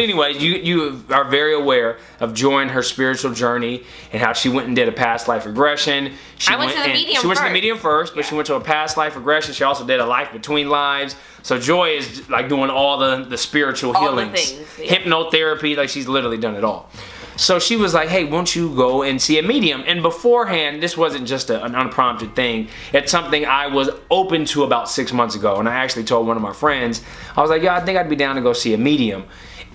Anyway, you are very aware of Joy and her spiritual journey and how she went and did a past life regression. I went to the medium first. She went to the medium first, but she went to a past life regression. She also did a life between lives. So Joy is like doing all the spiritual healings. The things, yeah. Hypnotherapy, like she's literally done it all. So she was like, hey, won't you go and see a medium? And beforehand, this wasn't just an unprompted thing. It's something I was open to about 6 months ago. And I actually told one of my friends, I was like, yeah, I think I'd be down to go see a medium.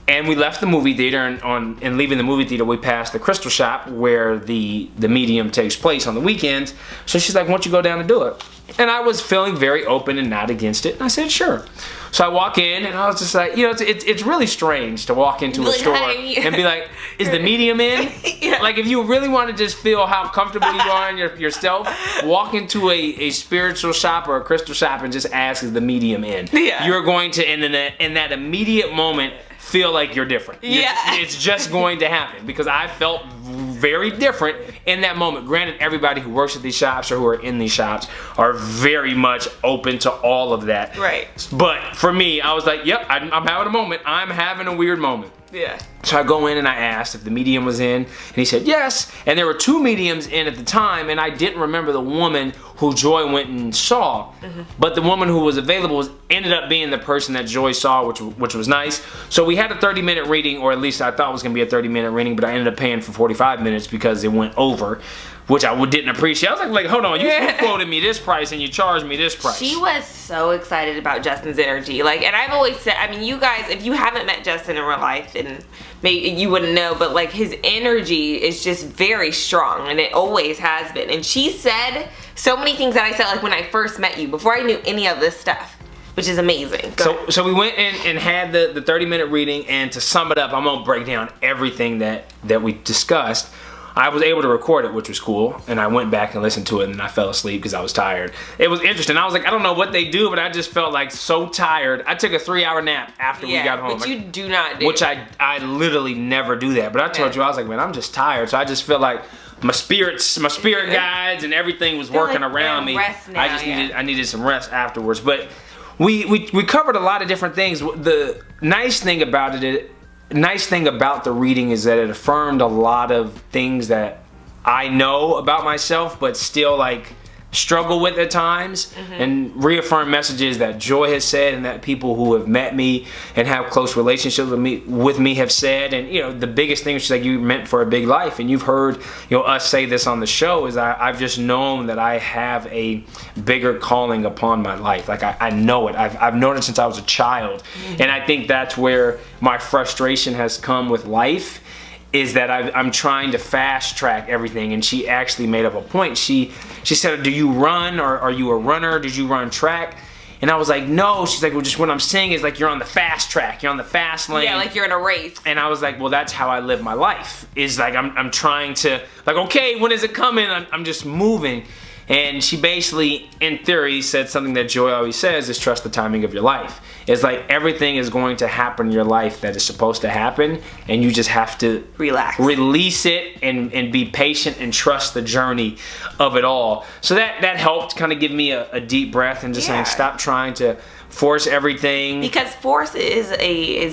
And we left the movie theater, and leaving the movie theater, we passed the crystal shop where the medium takes place on the weekends. So she's like, why don't you go down and do it? And I was feeling very open and not against it. And I said, sure. So I walk in, and I was just like, it's really strange to walk into a store and be like, is the medium in? Yeah. Like, if you really want to just feel how comfortable you are in yourself, walk into a spiritual shop or a crystal shop and just ask, is the medium in? Yeah. You're going to, in that immediate moment, feel like you're different. Yeah. It's just going to happen because I felt very different in that moment. Granted, everybody who works at these shops or who are in these shops are very much open to all of that. Right. But for me, I was like, yep, I'm having a moment. I'm having a weird moment. Yeah. So I go in and I asked if the medium was in, and he said yes. And there were 2 mediums in at the time, and I didn't remember the woman who Joy went and saw. Mm-hmm. But the woman who was available ended up being the person that Joy saw, which was nice. So we had a 30-minute reading, or at least I thought it was going to be a 30-minute reading, but I ended up paying for 45 minutes because it went over, which I didn't appreciate. I was like, hold on, you quoted me this price and you charged me this price. She was so excited about Justin's energy. Like, and I've always said, I mean, you guys, if you haven't met Justin in real life, then maybe you wouldn't know, but like his energy is just very strong, and it always has been. And she said so many things that I said like when I first met you, before I knew any of this stuff, which is amazing. So we went in and had the 30-minute reading, and to sum it up, I'm gonna break down everything that we discussed. I was able to record it, which was cool, and I went back and listened to it, and then I fell asleep because I was tired. It was interesting. I was like, I don't know what they do, but I just felt like so tired. I took a 3-hour nap after we got home. Which you do not do. Which I literally never do that. But I told you, I was like, man, I'm just tired. So I just feel like my spirit guides and everything was working around me. I needed some rest afterwards. But we covered a lot of different things. The nice thing about the reading is that it affirmed a lot of things that I know about myself, but still like struggle with at times, and reaffirm messages that Joy has said and that people who have met me and have close relationships with me have said. And the biggest thing is like, you meant for a big life, and you've heard us say this on the show, is I've just known that I have a bigger calling upon my life. Like I know it. I've known it since I was a child, and I think that's where my frustration has come with life, is that I'm trying to fast track everything. And she actually made up a point. She said, do you run, or are you a runner? Did you run track? And I was like, no. She's like, well, just what I'm saying is like, you're on the fast track. You're on the fast lane. Yeah, like you're in a race. And I was like, well, that's how I live my life. Is like, I'm trying to, like, okay, when is it coming? I'm just moving. And she basically, in theory, said something that Joy always says, is trust the timing of your life. It's like everything is going to happen in your life that is supposed to happen, and you just have to relax, release it, and be patient and trust the journey of it all. So that helped kind of give me a deep breath and just saying, stop trying to force everything. Because force is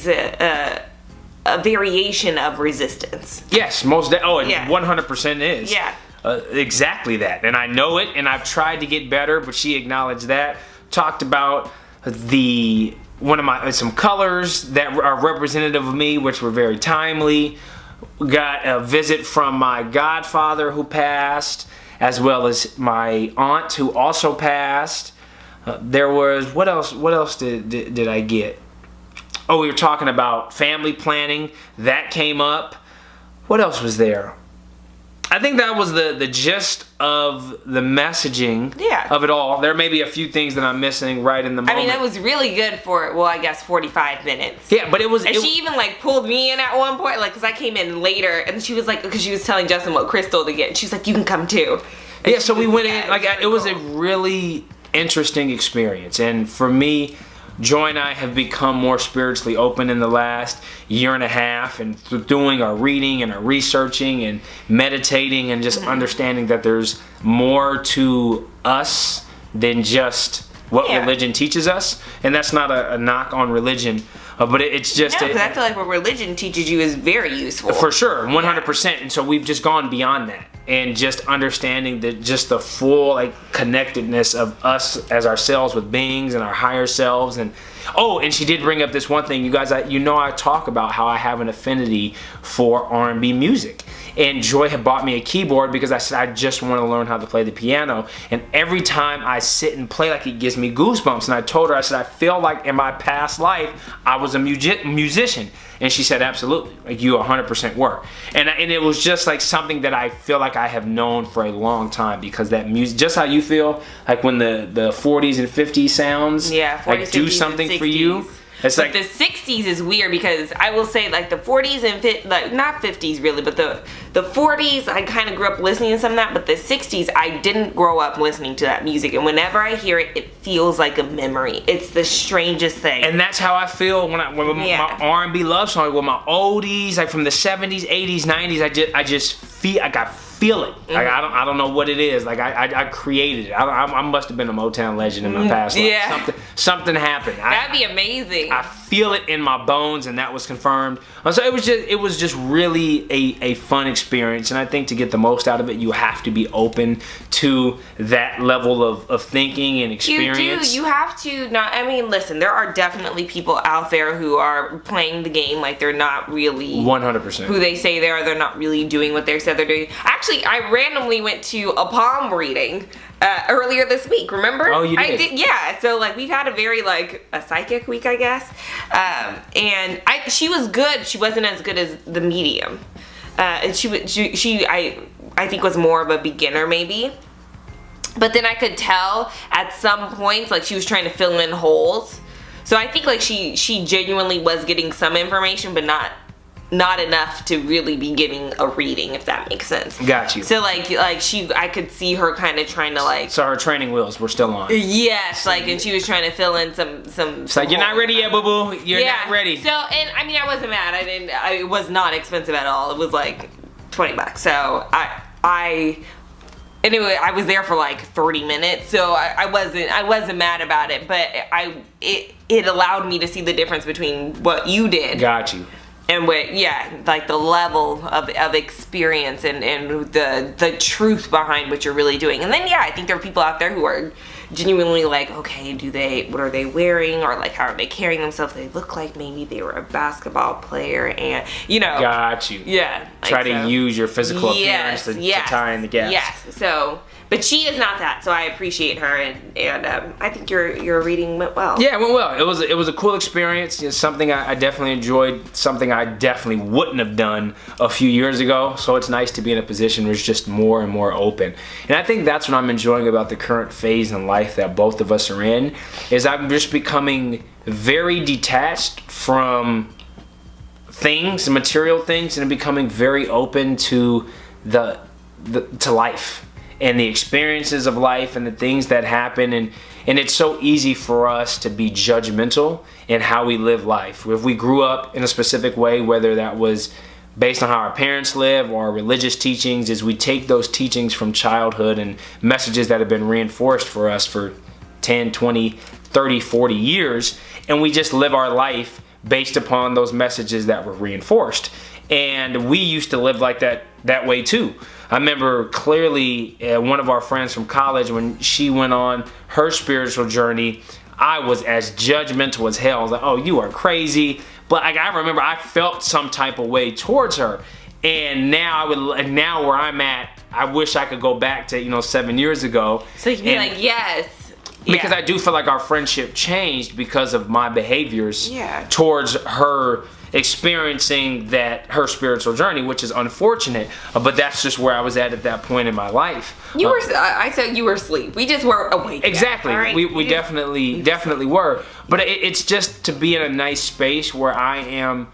a variation of resistance. Yes, it 100% is. Yeah. Exactly that, and I know it, and I've tried to get better, but she acknowledged that. Talked about some colors that are representative of me, which were very timely. Got a visit from my godfather who passed, as well as my aunt who also passed. There was, what else did I get? Oh, we were talking about family planning. That came up. What else was there? I think that was the gist of the messaging of it all. There may be a few things that I'm missing right in the moment. I mean, it was really good for, well, I guess 45 minutes. Yeah, but it was... And she even, like, pulled me in at one point, like, because I came in later, and she was like, because she was telling Justin what crystal to get, and she was like, you can come too. And so we went in, like, it was a really interesting experience. And for me, Joy and I have become more spiritually open in the last year and a half, and through doing our reading and our researching and meditating and just understanding that there's more to us than just what religion teaches us. And that's not a knock on religion, But it's just because I feel like what religion teaches you is very useful. For sure, 100%. And so we've just gone beyond that, and just understanding the full like connectedness of us as ourselves with beings and our higher selves. And and she did bring up this one thing, you guys. I talk about how I have an affinity for R&B music. And Joy had bought me a keyboard because I said I just want to learn how to play the piano. And every time I sit and play, like, it gives me goosebumps. And I told her, I said, I feel like in my past life I was a musician. And she said, absolutely, like you 100% were. And it was just like something that I feel like I have known for a long time, because that music, just how you feel, like when the 40s and 50s sounds, 40s, like do 50s, something for you. It's but like the 60s is weird, because I will say like the 40s and like not 50s really, but the 40s I kind of grew up listening to some of that, but the 60s I didn't grow up listening to that music, and whenever I hear it, it feels like a memory. It's the strangest thing. And that's how I feel when my R&B love song, with my oldies, like from the 70s, 80s, 90s. I just feel like I feel it. Like I don't know what it is. Like I created it. I must have been a Motown legend in my past life. Yeah. Something happened. That'd be amazing. I feel it in my bones, and that was confirmed. So it was just really a fun experience, and I think to get the most out of it, you have to be open to that level of thinking and experience. You have to not. I mean, listen, there are definitely people out there who are playing the game like they're not really 100% who they say they are. They're not really doing what they said they're doing. Actually, I randomly went to a palm reading earlier this week. Remember? Oh, you did? I did. Yeah. So like we've had a very like a psychic week, I guess. And she was good. She wasn't as good as the medium. And she I think was more of a beginner maybe. But then I could tell at some points like she was trying to fill in holes. So I think like she genuinely was getting some information, but not enough to really be giving a reading, if that makes sense. Got you. So I could see her kind of trying to like. So her training wheels were still on. Yes, like, and she was trying to fill in some. It's like, you're not ready yet, boo boo. You're not ready. So, and I mean, I wasn't mad. It was not expensive at all. It was like $20. So anyway, I was there for like 30 minutes, so I wasn't mad about it. But it allowed me to see the difference between what you did. Got you. And like the level of experience and the truth behind what you're really doing. And then I think there are people out there who are genuinely like, okay, what are they wearing, or like how are they carrying themselves? They look like maybe they were a basketball player, and Got you. Yeah. Try to use your physical appearance to tie in the gaps. Yes. So. But she is not that, so I appreciate her, and I think your reading went well. Yeah, it went well. It was a cool experience. It's something I definitely enjoyed. Something I definitely wouldn't have done a few years ago. So it's nice to be in a position where it's just more and more open. And I think that's what I'm enjoying about the current phase in life that both of us are in. Is I'm just becoming very detached from things, material things, and becoming very open to to life. And the experiences of life and the things that happen, and it's so easy for us to be judgmental in how we live life. If we grew up in a specific way, whether that was based on how our parents live or our religious teachings, is we take those teachings from childhood and messages that have been reinforced for us for 10, 20, 30, 40 years, and we just live our life based upon those messages that were reinforced. And we used to live like that way too. I remember clearly one of our friends from college, when she went on her spiritual journey, I was as judgmental as hell. I was like, oh, you are crazy. But I remember I felt some type of way towards her. And now where I'm at, I wish I could go back to 7 years ago. So you can be like, yes. Because I do feel like our friendship changed because of my behaviors towards her experiencing her spiritual journey, which is unfortunate, but that's just where I was at that point in my life. I said you were asleep. We just weren't awake. Exactly. Yet, right? We definitely were. But it's just to be in a nice space where I am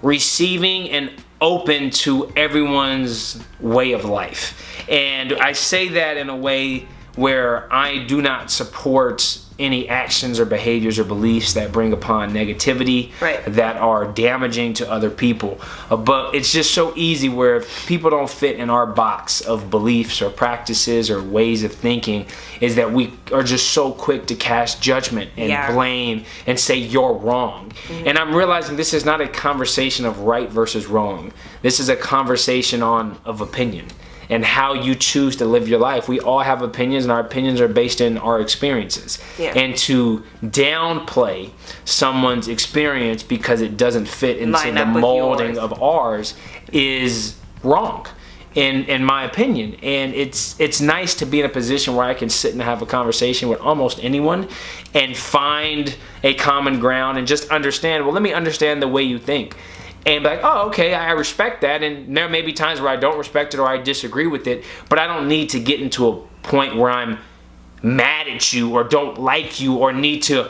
receiving and open to everyone's way of life. And I say that in a way where I do not support any actions or behaviors or beliefs that bring upon negativity, that are damaging to other people. But it's just so easy where if people don't fit in our box of beliefs or practices or ways of thinking, is that we are just so quick to cast judgment and blame and say you're wrong. And I'm realizing this is not a conversation of right versus wrong. This is a conversation of opinion and how you choose to live your life. We all have opinions, and our opinions are based in our experiences. And to downplay someone's experience because it doesn't fit into the molding of ours is wrong, in my opinion. And it's nice to be in a position where I can sit and have a conversation with almost anyone and find a common ground and just understand, well, let me understand the way you think. And be like, oh, okay, I respect that. And there may be times where I don't respect it or I disagree with it, but I don't need to get into a point where I'm mad at you or don't like you or need to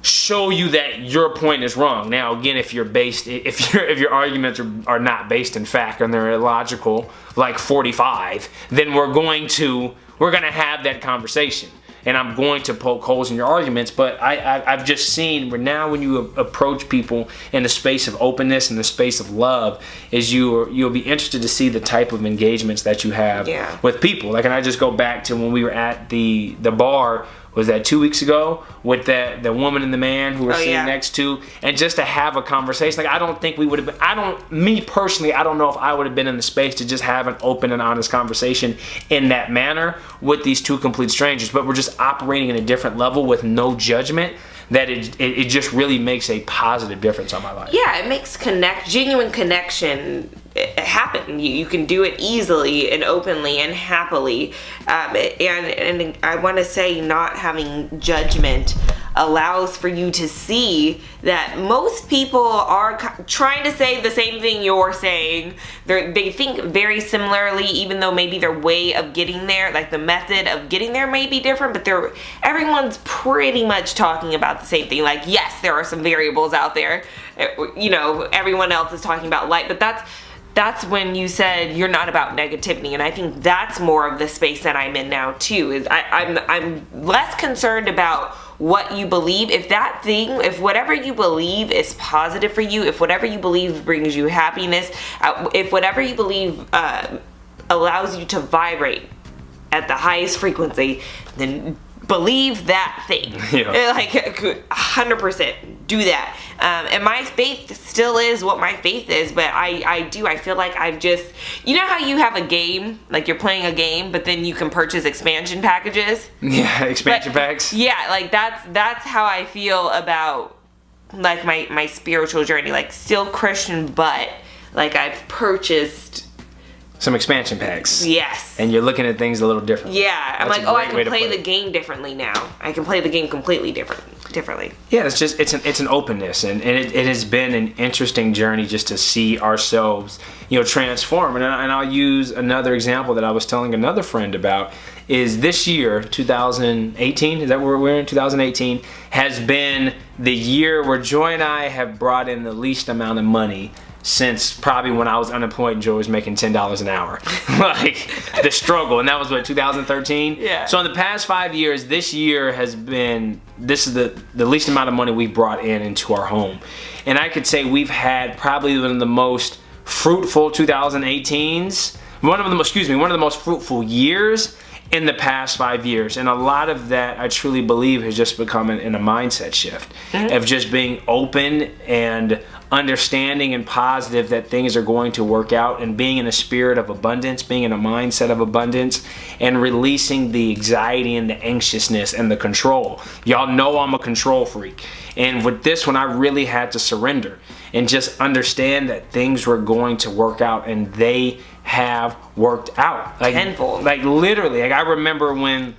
show you that your point is wrong. Now, again, if your arguments are not based in fact and they're illogical, like 45, then we're gonna have that conversation. And I'm going to poke holes in your arguments, but I've just seen where now when you approach people in the space of openness and the space of love, is you'll be interested to see the type of engagements that you have with people. Like, and I just go back to when we were at the bar, was that 2 weeks ago, with the woman and the man who were sitting next to, and just to have a conversation. Like, I don't think we would have been, me personally, I don't know if I would have been in the space to just have an open and honest conversation in that manner with these two complete strangers. But we're just operating in a different level with no judgment, that it just really makes a positive difference on my life. Yeah, it makes genuine connection happen. You can do it easily and openly and happily. And I want to say, not having judgment allows for you to see that most people are trying to say the same thing you're saying. They think very similarly, even though maybe their way of getting there, like the method of getting there, may be different, but everyone's pretty much talking about the same thing. Like, yes, there are some variables out there. You know, everyone else is talking about light, but that's when you said you're not about negativity, and I think that's more of the space that I'm in now too. Is I'm less concerned about what you believe. If whatever you believe is positive for you, if whatever you believe brings you happiness, if whatever you believe allows you to vibrate at the highest frequency, then believe that thing. Like 100% do that. And my faith still is what my faith is, but I feel like I've just, you know how you have a game, like you're playing a game, but then you can purchase expansion packages? Yeah, expansion packs. Yeah, like that's how I feel about like my spiritual journey. Like, still Christian, but like I've purchased some expansion packs. Yes. And you're looking at things a little differently. Yeah. I'm like, I can play the game differently now. I can play the game completely differently. Yeah, it's an openness, and it has been an interesting journey just to see ourselves, transform. And I'll use another example that I was telling another friend about. Is this year, 2018, is that where we're in? 2018 has been the year where Joy and I have brought in the least amount of money since probably when I was unemployed and Joy was making $10 an hour. Like, the struggle. And that was, 2013? Yeah. So in the past 5 years, this year has been, this is the least amount of money we've brought into our home. And I could say we've had probably one of the most fruitful 2018s, one of the most fruitful years in the past 5 years. And a lot of that, I truly believe, has just become in a mindset shift of just being open and understanding and positive that things are going to work out, and being in a spirit of abundance, being in a mindset of abundance, and releasing the anxiety and the anxiousness and the control. Y'all know I'm a control freak. And with this one, I really had to surrender and just understand that things were going to work out, and they have worked out. Like, tenfold. Like, literally. Like, I remember when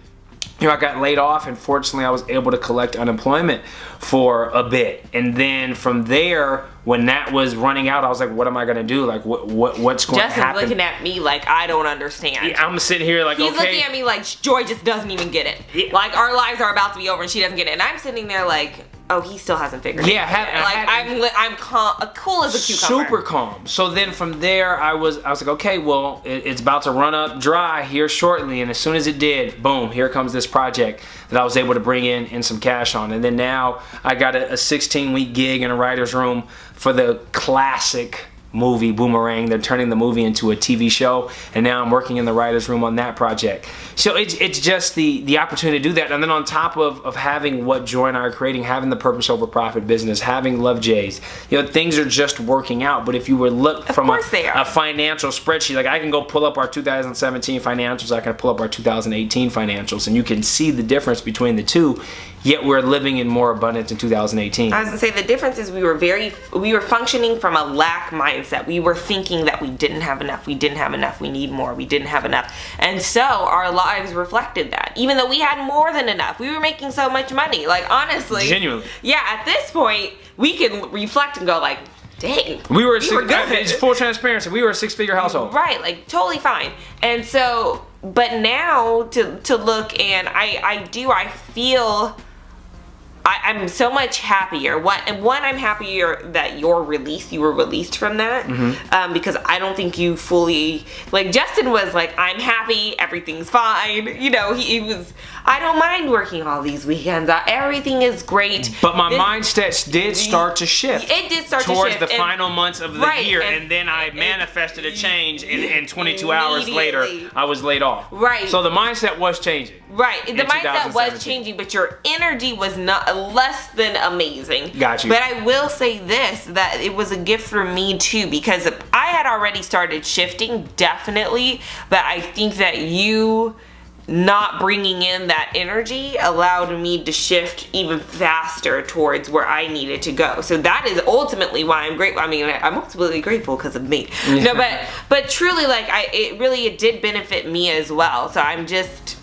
I got laid off, and fortunately I was able to collect unemployment for a bit. And then from there, when that was running out, I was like, what am I going to do? Like, what's going to happen? Justin's looking at me like I don't understand. Yeah, I'm sitting here like, He's looking at me like Joy just doesn't even get it. Yeah. Like, our lives are about to be over and she doesn't get it. And I'm sitting there like, oh, he still hasn't figured it out. I'm calm, cool as a cucumber. Super calm. So then from there, I was like, okay, well, it's about to run up dry here shortly, and as soon as it did, boom, here comes this project that I was able to bring in some cash on. And then now I got a 16-week gig in a writer's room for the classic movie Boomerang. They're turning the movie into a TV show, and now I'm working in the writer's room on that project. So it's just the opportunity to do that. And then on top of having what Joy and I are creating, having the Purpose Over Profit business, having Love Jays, things are just working out. But if you were look from a financial spreadsheet, like I can go pull up our 2017 financials, I can pull up our 2018 financials, and you can see the difference between the two. Yet we're living in more abundance in 2018. I was gonna say the difference is we were functioning from a lack mindset. We were thinking that we didn't have enough, we need more, we didn't have enough. And so our lives reflected that. Even though we had more than enough, we were making so much money. Like honestly. Genuinely. Yeah, at this point, we can reflect and go like, dang, we were good. It's full transparency. We were a 6-figure household. Right, like totally fine. And so, but now to look, and I feel I'm so much happier. I'm happier that you were released from that, because I don't think you fully, like Justin was like, I'm happy, everything's fine. He was, I don't mind working all these weekends. Everything is great. But my mindset did start to shift. It did start towards to shift. the final months of the year, and then I manifested a change, and 22 hours later, I was laid off. Right. So the mindset was changing. Right. The mindset was changing, but your energy was not less than amazing. Got you. But I will say this, that it was a gift for me too, because I had already started shifting, definitely, but I think that you not bringing in that energy allowed me to shift even faster towards where I needed to go. So that is ultimately why I'm grateful. I mean, I'm ultimately grateful because of me. No, but truly, like, it did benefit me as well. So I'm just,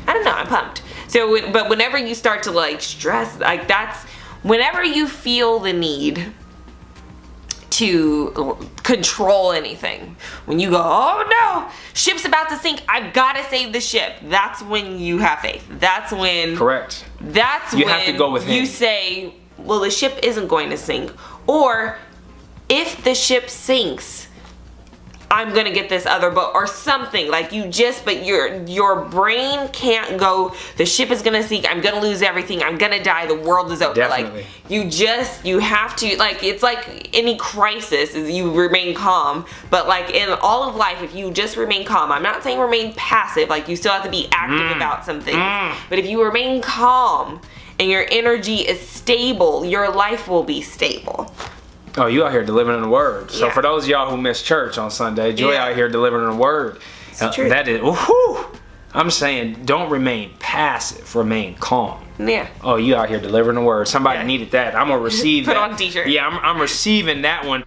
I don't know, I'm pumped. So, but whenever you start to like stress, like that's, whenever you feel the need to control anything, when you go, oh no, ship's about to sink, I've got to save the ship, that's when you have faith. That's when, correct, that's you when have to go with him. You say, well, the ship isn't going to sink, or if the ship sinks, I'm gonna get this other boat or something. Like but your brain can't go, the ship is gonna sink, I'm gonna lose everything, I'm gonna die, the world is over. Definitely. Like you have to, like, it's like any crisis is you remain calm, but like in all of life, if you just remain calm, I'm not saying remain passive, like you still have to be active about some things, but if you remain calm and your energy is stable, your life will be stable. Oh, you out here delivering the word. So for those of y'all who miss church on Sunday, Joy out here delivering the word. That is, I'm saying, don't remain passive, remain calm. Yeah. Oh, you out here delivering the word. Somebody needed that. I'm gonna receive Put that. on a t-shirt. Yeah, I'm receiving that one.